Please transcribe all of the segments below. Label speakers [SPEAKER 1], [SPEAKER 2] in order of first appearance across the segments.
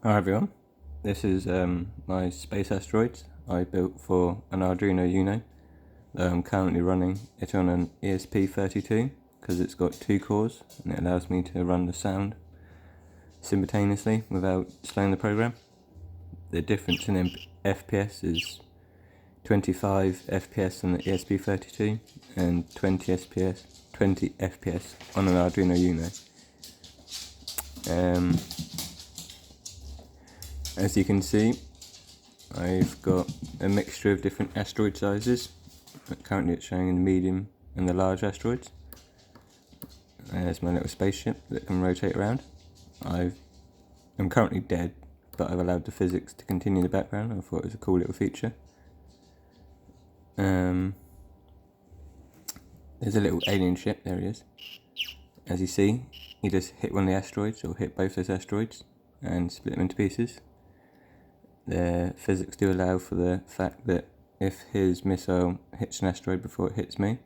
[SPEAKER 1] Hi everyone, this is my space asteroids I built for an Arduino Uno. I'm currently running it on an ESP32 because it's got 2 cores and it allows me to run the sound simultaneously without slowing the program. The difference in FPS is 25 FPS on the ESP32 and 20 FPS on an Arduino Uno. As you can see, I've got a mixture of different asteroid sizes. Currently it's showing in the medium and the large asteroids. There's my little spaceship that can rotate around. I'm currently dead, but I've allowed the physics to continue in the background. I thought it was a cool little feature. There's a little alien ship, there he is. As you see, he just hit one of the asteroids, or hit both those asteroids, and split them into pieces. The physics do allow for the fact that if his missile hits an asteroid before it hits me,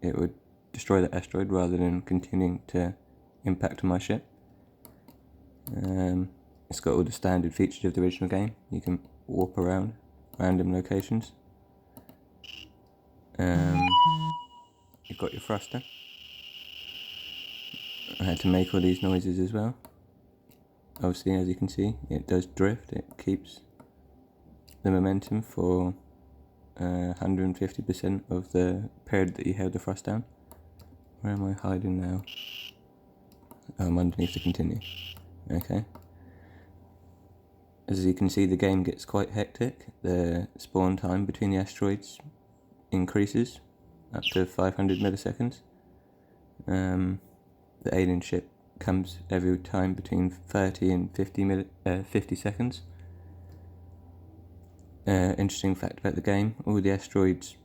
[SPEAKER 1] it would destroy that asteroid rather than continuing to impact on my ship. It's got all the standard features of the original game. You can warp around random locations. You've got your thruster. I had to make all these noises as well. Obviously, as you can see, it does drift. It keeps the momentum for 150% of the period that you held the thrust down. Where am I hiding now? Oh, I'm underneath the continue. Okay. As you can see, the game gets quite hectic. The spawn time between the asteroids increases up to 500 milliseconds. The alien ship comes every time between 30 and 50 seconds. Interesting fact about the game, all the asteroids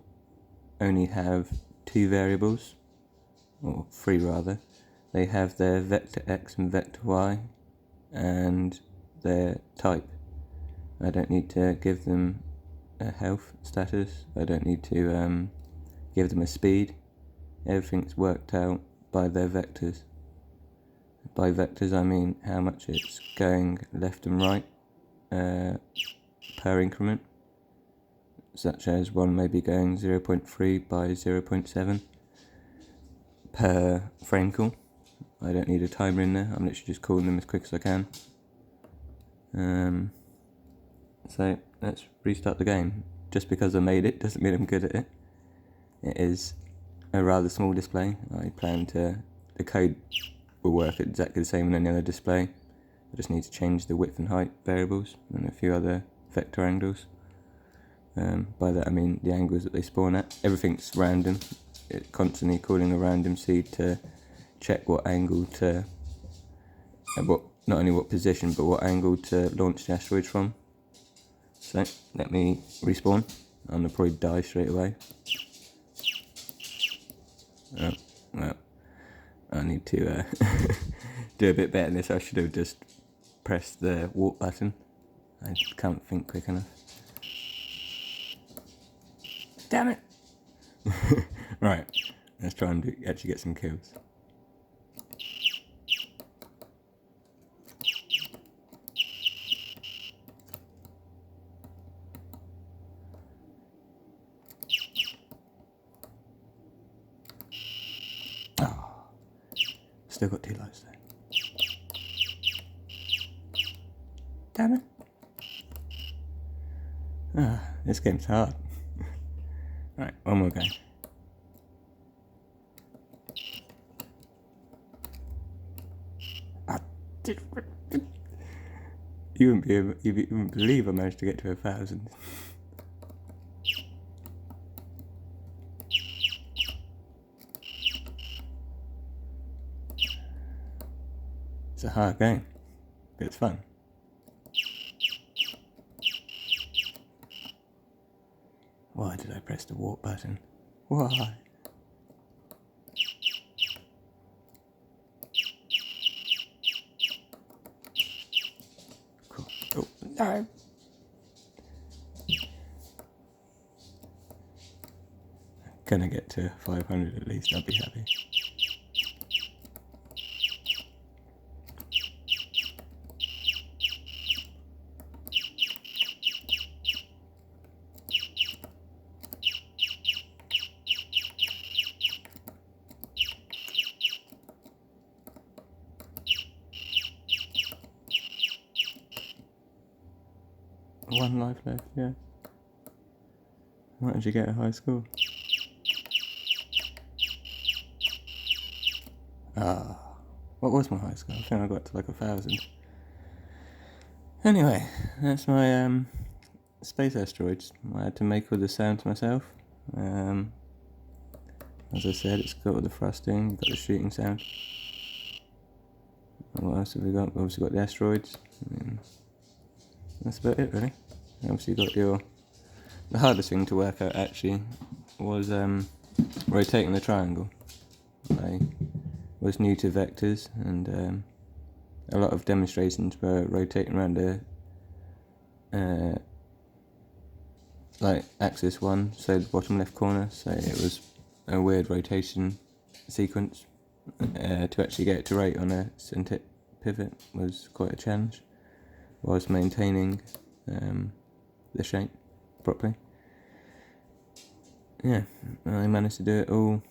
[SPEAKER 1] only have 2 variables, or 3 rather. They have their vector x and vector y, and their type. I don't need to give them a health status, I don't need to give them a speed. Everything's worked out by their vectors. By vectors I mean how much it's going left and right per increment, such as one may be going 0.3 by 0.7 per frame call. I don't need a timer in there, I'm literally just calling them as quick as I can. So let's restart the game. Just because I made it doesn't mean I'm good at it. It is a rather small display. I plan to, the code will work exactly the same on any other display. I just need to change the width and height variables and a few other vector angles. By that I mean the angles that they spawn at. Everything's random. It's constantly calling a random seed to check what angle to, not only what position, but what angle to launch the asteroids from. So let me respawn. I'm gonna probably die straight away. Oh, well, I need to do a bit better than this. I should have just pressed the warp button. I can't think quick enough. Damn it! Right, let's try and actually get some kills. Oh, still got 2 lives though. Damn it! This game's hard. Right, one more go. You wouldn't believe I managed to get to 1,000. It's a hard game, but it's fun. Why did I press the warp button? Why? Cool. Oh, no! Gonna get to 500 at least, I'll be happy. 1 life left, yeah. What did you get at high school? What was my high school? I think I got to like 1,000. Anyway, that's my space asteroids. I had to make all the sounds myself. As I said, it's got all the thrusting, you've got the shooting sound. And what else have we got? We've obviously got the asteroids. That's about it, really. Obviously got the hardest thing to work out actually was rotating the triangle. I was new to vectors, and a lot of demonstrations were rotating around the like axis 1, so the bottom left corner, so it was a weird rotation sequence. To actually get it to rate on a centric pivot was quite a challenge, whilst maintaining the shape properly. Yeah, I managed to do it all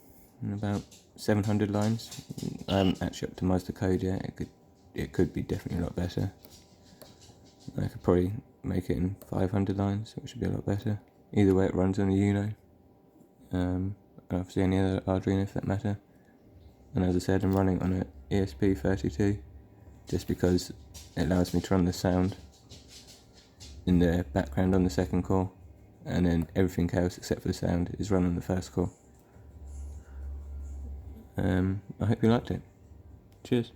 [SPEAKER 1] in about 700 lines. I haven't actually optimised the code yet. It could be definitely a lot better. I could probably make it in 500 lines, which would be a lot better. Either way, it runs on the Uno. Obviously any other Arduino for that matter. And as I said, I'm running on an ESP32 just because it allows me to run the sound in the background on the second core, and then everything else except for the sound is run on the first core. I hope you liked it. Cheers.